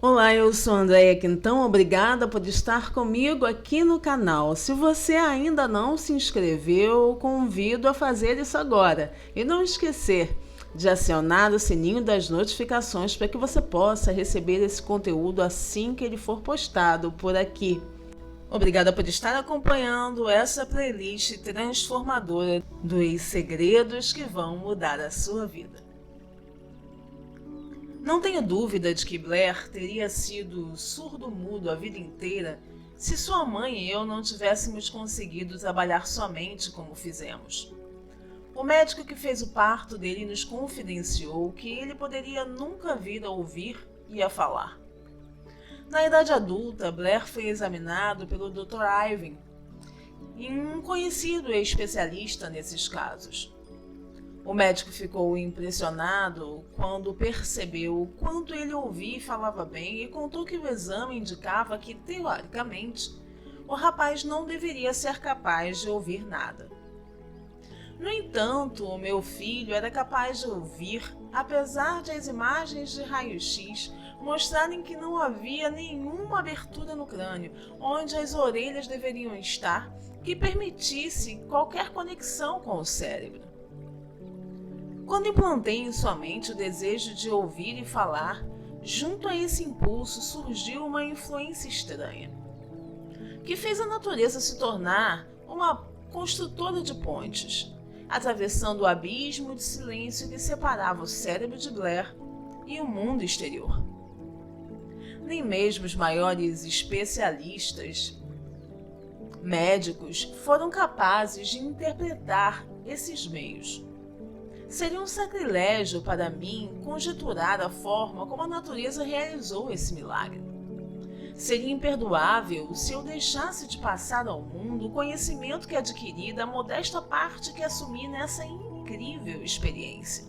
Olá, eu sou a Andréia Quintão, obrigada por estar comigo aqui no canal. Se você ainda não se inscreveu, convido a fazer isso agora. E não esquecer de acionar o sininho das notificações para que você possa receber esse conteúdo assim que ele for postado por aqui. Obrigada por estar acompanhando essa playlist transformadora dos segredos que vão mudar a sua vida. Não tenho dúvida de que Blair teria sido surdo-mudo a vida inteira se sua mãe e eu não tivéssemos conseguido trabalhar somente como fizemos. O médico que fez o parto dele nos confidenciou que ele poderia nunca vir a ouvir e a falar. Na idade adulta, Blair foi examinado pelo Dr. Ivan, um conhecido especialista nesses casos. O médico ficou impressionado quando percebeu o quanto ele ouvia e falava bem e contou que o exame indicava que, teoricamente, o rapaz não deveria ser capaz de ouvir nada. No entanto, o meu filho era capaz de ouvir, apesar de as imagens de raio-x mostrarem que não havia nenhuma abertura no crânio, onde as orelhas deveriam estar, que permitisse qualquer conexão com o cérebro. Quando implantei em sua mente o desejo de ouvir e falar, junto a esse impulso surgiu uma influência estranha, que fez a natureza se tornar uma construtora de pontes, atravessando o abismo de silêncio que separava o cérebro de Blair e o mundo exterior. Nem mesmo os maiores especialistas médicos foram capazes de interpretar esses meios. Seria um sacrilégio para mim conjecturar a forma como a natureza realizou esse milagre. Seria imperdoável se eu deixasse de passar ao mundo o conhecimento que adquiri da modesta parte que assumi nessa incrível experiência.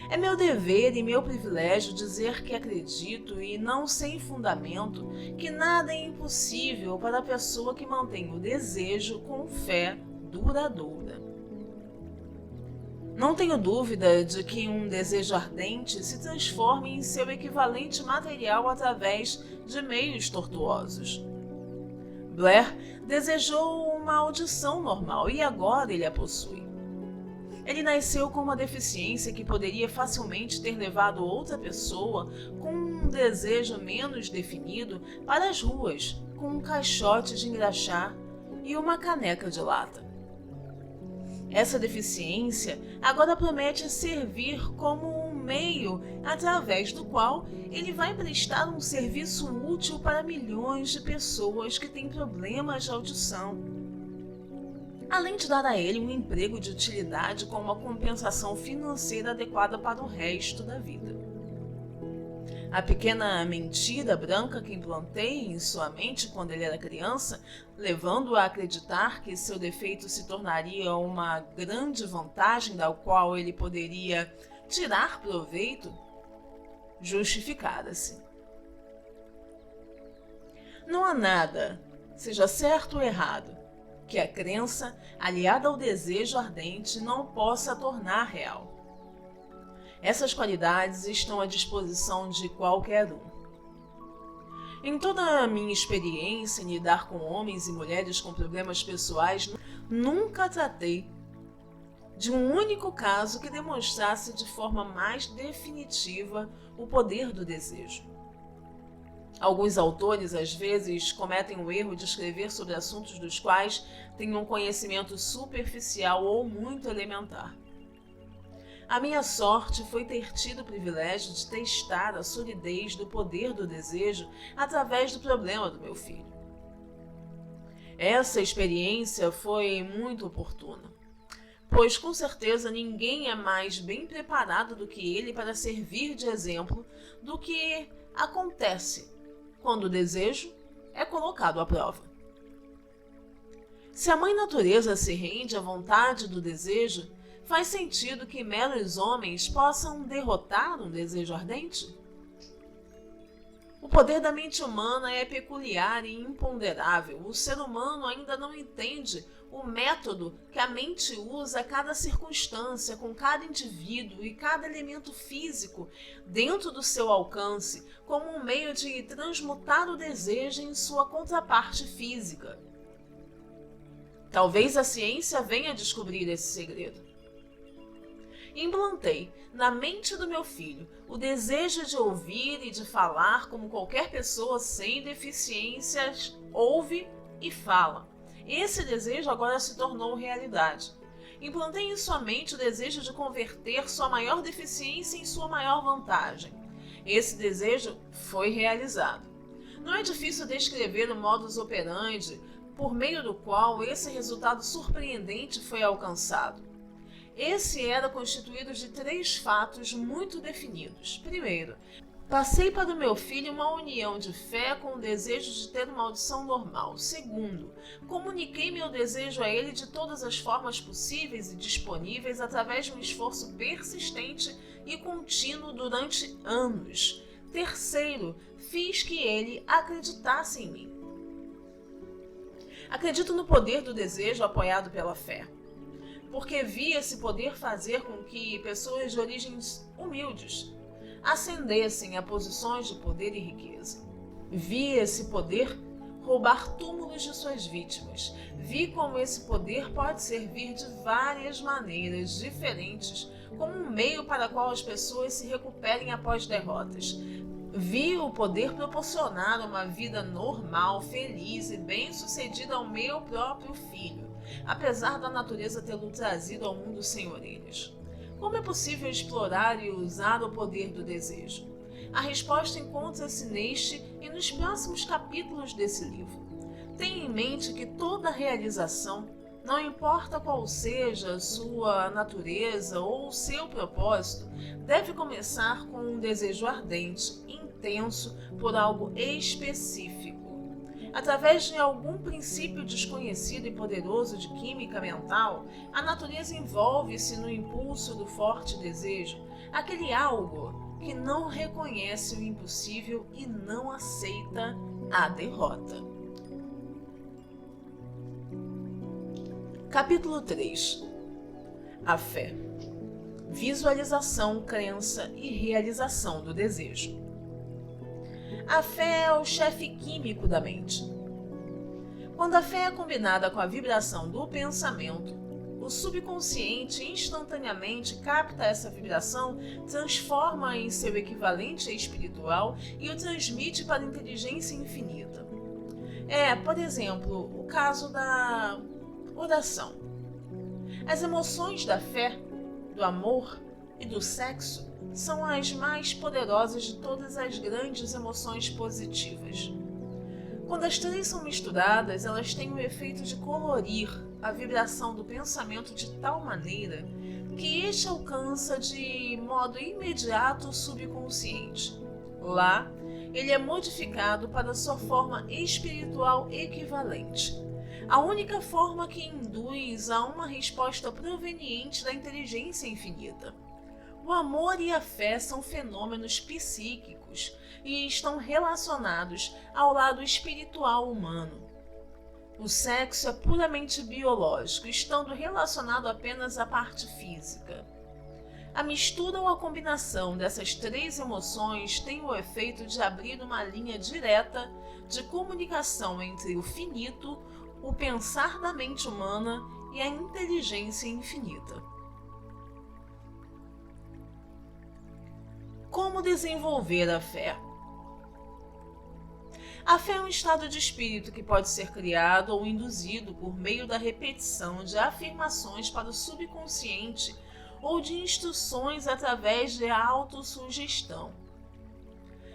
É meu dever e meu privilégio dizer que acredito, e não sem fundamento, que nada é impossível para a pessoa que mantém o desejo com fé duradoura. Não tenho dúvida de que um desejo ardente se transforme em seu equivalente material através de meios tortuosos. Blair desejou uma audição normal e agora ele a possui. Ele nasceu com uma deficiência que poderia facilmente ter levado outra pessoa com um desejo menos definido para as ruas, com um caixote de engraxar e uma caneca de lata. Essa deficiência agora promete servir como um meio através do qual ele vai prestar um serviço útil para milhões de pessoas que têm problemas de audição, além de dar a ele um emprego de utilidade com uma compensação financeira adequada para o resto da vida. A pequena mentira branca que implantei em sua mente quando ele era criança, levando-o a acreditar que seu defeito se tornaria uma grande vantagem da qual ele poderia tirar proveito, justificara-se. Não há nada, seja certo ou errado, que a crença, aliada ao desejo ardente, não possa tornar real. Essas qualidades estão à disposição de qualquer um. Em toda a minha experiência em lidar com homens e mulheres com problemas pessoais, nunca tratei de um único caso que demonstrasse de forma mais definitiva o poder do desejo. Alguns autores, às vezes, cometem o erro de escrever sobre assuntos dos quais têm um conhecimento superficial ou muito elementar. A minha sorte foi ter tido o privilégio de testar a solidez do poder do desejo através do problema do meu filho. Essa experiência foi muito oportuna, pois com certeza ninguém é mais bem preparado do que ele para servir de exemplo do que acontece quando o desejo é colocado à prova. Se a Mãe Natureza se rende à vontade do desejo, faz sentido que meros homens possam derrotar um desejo ardente? O poder da mente humana é peculiar e imponderável. O ser humano ainda não entende o método que a mente usa a cada circunstância, com cada indivíduo e cada elemento físico dentro do seu alcance, como um meio de transmutar o desejo em sua contraparte física. Talvez a ciência venha a descobrir esse segredo. Implantei na mente do meu filho o desejo de ouvir e de falar como qualquer pessoa sem deficiências ouve e fala. Esse desejo agora se tornou realidade. Implantei em sua mente o desejo de converter sua maior deficiência em sua maior vantagem. Esse desejo foi realizado. Não é difícil descrever o modus operandi por meio do qual esse resultado surpreendente foi alcançado. Esse era constituído de 3 fatos muito definidos. Primeiro, passei para o meu filho uma união de fé com o desejo de ter uma audição normal. Segundo, comuniquei meu desejo a ele de todas as formas possíveis e disponíveis através de um esforço persistente e contínuo durante anos. Terceiro, fiz que ele acreditasse em mim. Acredito no poder do desejo apoiado pela fé, porque vi esse poder fazer com que pessoas de origens humildes ascendessem a posições de poder e riqueza. Vi esse poder roubar túmulos de suas vítimas. Vi como esse poder pode servir de várias maneiras diferentes como um meio para qual as pessoas se recuperem após derrotas. Vi o poder proporcionar uma vida normal, feliz e bem-sucedida ao meu próprio filho, apesar da natureza tê-lo trazido ao mundo sem orelhas. Como é possível explorar e usar o poder do desejo? A resposta encontra-se neste e nos próximos capítulos desse livro. Tenha em mente que toda realização, não importa qual seja a sua natureza ou o seu propósito, deve começar com um desejo ardente, intenso por algo específico. Através de algum princípio desconhecido e poderoso de química mental, a natureza envolve-se no impulso do forte desejo, aquele algo que não reconhece o impossível e não aceita a derrota. Capítulo 3. A fé. Visualização, crença e realização do desejo. A fé é o chefe químico da mente. Quando a fé é combinada com a vibração do pensamento, o subconsciente instantaneamente capta essa vibração, transforma-a em seu equivalente espiritual e o transmite para a inteligência infinita. Por exemplo, o caso da oração. As emoções da fé, do amor e do sexo são as mais poderosas de todas as grandes emoções positivas. Quando as 3 são misturadas, elas têm o efeito de colorir a vibração do pensamento de tal maneira que este alcança de modo imediato o subconsciente. Lá, ele é modificado para sua forma espiritual equivalente, a única forma que induz a uma resposta proveniente da inteligência infinita. O amor e a fé são fenômenos psíquicos e estão relacionados ao lado espiritual humano. O sexo é puramente biológico, estando relacionado apenas à parte física. A mistura ou a combinação dessas 3 emoções tem o efeito de abrir uma linha direta de comunicação entre o finito, o pensar da mente humana e a inteligência infinita. Como desenvolver a fé? A fé é um estado de espírito que pode ser criado ou induzido por meio da repetição de afirmações para o subconsciente ou de instruções através de autossugestão.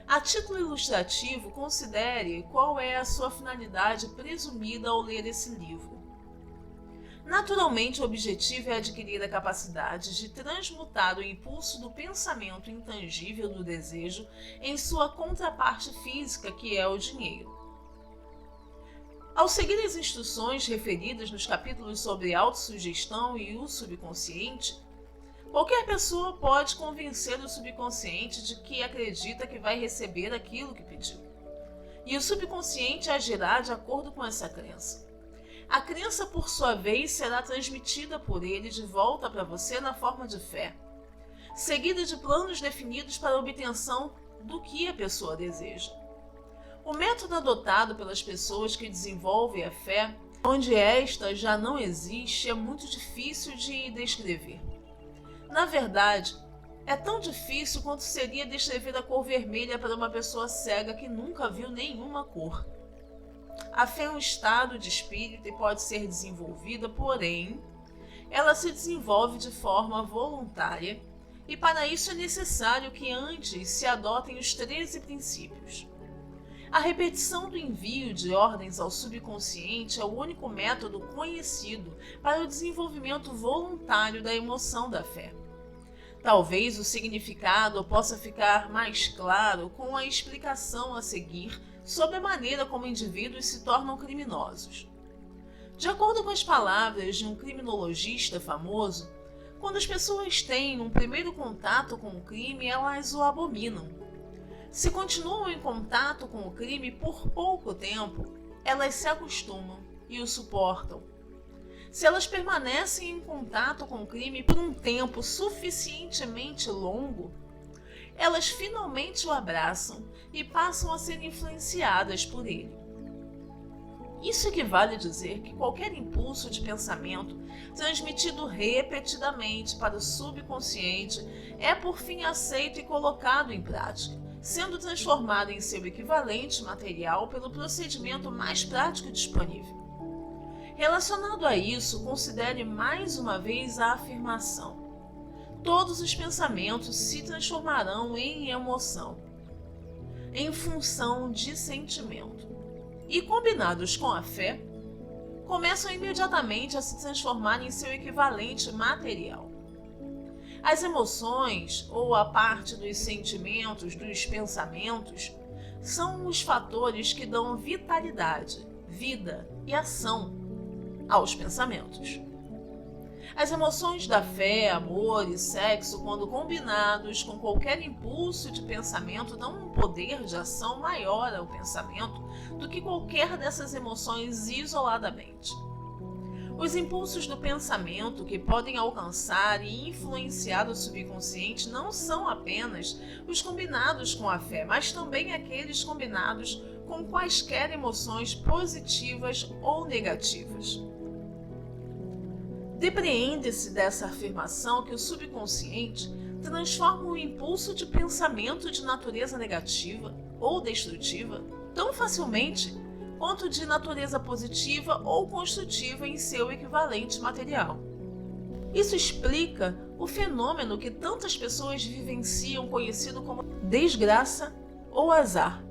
A título ilustrativo, considere qual é a sua finalidade presumida ao ler esse livro. Naturalmente, o objetivo é adquirir a capacidade de transmutar o impulso do pensamento intangível do desejo em sua contraparte física, que é o dinheiro. Ao seguir as instruções referidas nos capítulos sobre autossugestão e o subconsciente, qualquer pessoa pode convencer o subconsciente de que acredita que vai receber aquilo que pediu. e o subconsciente agirá de acordo com essa crença. A crença, por sua vez, será transmitida por ele de volta para você na forma de fé, seguida de planos definidos para a obtenção do que a pessoa deseja. O método adotado pelas pessoas que desenvolvem a fé, onde esta já não existe, é muito difícil de descrever. Na verdade, é tão difícil quanto seria descrever a cor vermelha para uma pessoa cega que nunca viu nenhuma cor. A fé é um estado de espírito e pode ser desenvolvida, porém, ela se desenvolve de forma voluntária e para isso é necessário que antes se adotem os 13 princípios. A repetição do envio de ordens ao subconsciente é o único método conhecido para o desenvolvimento voluntário da emoção da fé. Talvez o significado possa ficar mais claro com a explicação a seguir sobre a maneira como indivíduos se tornam criminosos. De acordo com as palavras de um criminologista famoso, quando as pessoas têm um primeiro contato com o crime, elas o abominam. Se continuam em contato com o crime por pouco tempo, elas se acostumam e o suportam. Se elas permanecem em contato com o crime por um tempo suficientemente longo, elas finalmente o abraçam e passam a ser influenciadas por ele. Isso equivale a dizer que qualquer impulso de pensamento transmitido repetidamente para o subconsciente é por fim aceito e colocado em prática, sendo transformado em seu equivalente material pelo procedimento mais prático disponível. Relacionado a isso, considere mais uma vez a afirmação: todos os pensamentos se transformarão em emoção, em função de sentimento, e combinados com a fé, começam imediatamente a se transformar em seu equivalente material. As emoções, ou a parte dos sentimentos, dos pensamentos, são os fatores que dão vitalidade, vida e ação aos pensamentos. As emoções da fé, amor e sexo, quando combinados com qualquer impulso de pensamento, dão um poder de ação maior ao pensamento do que qualquer dessas emoções isoladamente. Os impulsos do pensamento que podem alcançar e influenciar o subconsciente não são apenas os combinados com a fé, mas também aqueles combinados com quaisquer emoções positivas ou negativas. Depreende-se dessa afirmação que o subconsciente transforma o impulso de pensamento de natureza negativa ou destrutiva tão facilmente quanto de natureza positiva ou construtiva em seu equivalente material. Isso explica o fenômeno que tantas pessoas vivenciam, conhecido como desgraça ou azar.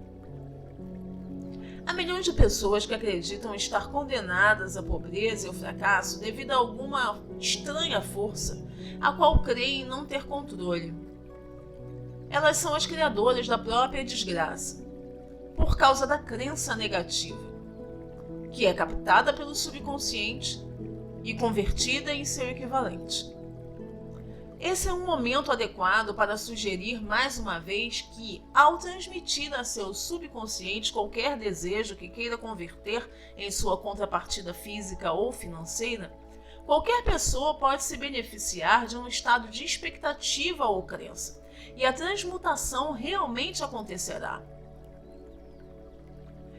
Há milhões de pessoas que acreditam estar condenadas à pobreza e ao fracasso devido a alguma estranha força, a qual creem não ter controle. Elas são as criadoras da própria desgraça, por causa da crença negativa, que é captada pelo subconsciente e convertida em seu equivalente. Esse é um momento adequado para sugerir mais uma vez que, ao transmitir a seu subconsciente qualquer desejo que queira converter em sua contrapartida física ou financeira, qualquer pessoa pode se beneficiar de um estado de expectativa ou crença, e a transmutação realmente acontecerá.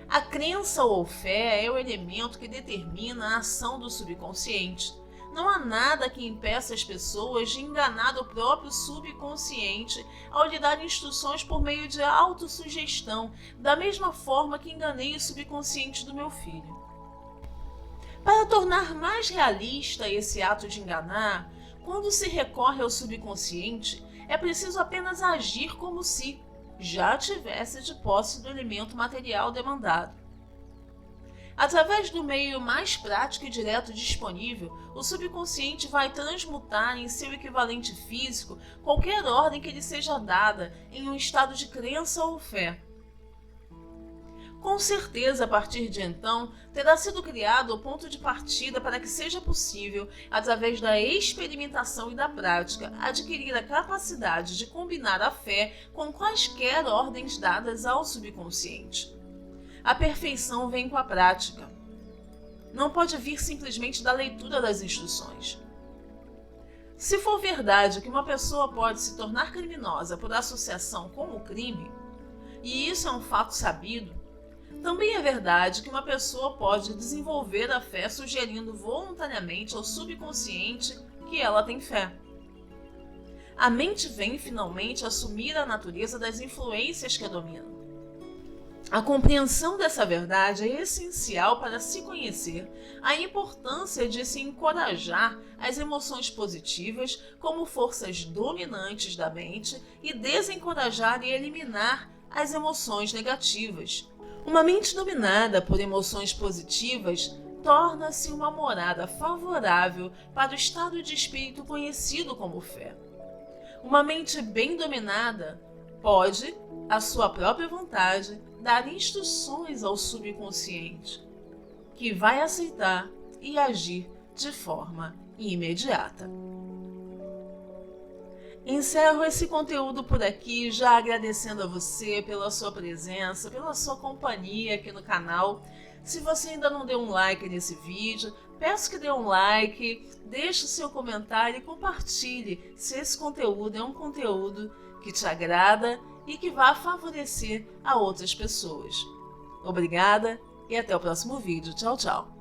A crença ou fé é o elemento que determina a ação do subconsciente. Não há nada que impeça as pessoas de enganar o próprio subconsciente ao lhe dar instruções por meio de autossugestão, da mesma forma que enganei o subconsciente do meu filho. Para tornar mais realista esse ato de enganar, quando se recorre ao subconsciente, é preciso apenas agir como se já tivesse de posse do elemento material demandado. Através do meio mais prático e direto disponível, o subconsciente vai transmutar em seu equivalente físico qualquer ordem que lhe seja dada em um estado de crença ou fé. Com certeza, a partir de então, terá sido criado o ponto de partida para que seja possível, através da experimentação e da prática, adquirir a capacidade de combinar a fé com quaisquer ordens dadas ao subconsciente. A perfeição vem com a prática. Não pode vir simplesmente da leitura das instruções. Se for verdade que uma pessoa pode se tornar criminosa por associação com o crime, e isso é um fato sabido, também é verdade que uma pessoa pode desenvolver a fé sugerindo voluntariamente ao subconsciente que ela tem fé. A mente vem finalmente assumir a natureza das influências que a dominam. A compreensão dessa verdade é essencial para se conhecer a importância de se encorajar as emoções positivas como forças dominantes da mente e desencorajar e eliminar as emoções negativas. Uma mente dominada por emoções positivas torna-se uma morada favorável para o estado de espírito conhecido como fé. Uma mente bem dominada pode, à sua própria vontade, dar instruções ao subconsciente, que vai aceitar e agir de forma imediata. Encerro esse conteúdo por aqui, já agradecendo a você pela sua presença, pela sua companhia aqui no canal. Se você ainda não deu um like nesse vídeo, peço que dê um like, deixe o seu comentário e compartilhe se esse conteúdo é um conteúdo que te agrada e que vá favorecer a outras pessoas. Obrigada e até o próximo vídeo. Tchau, tchau!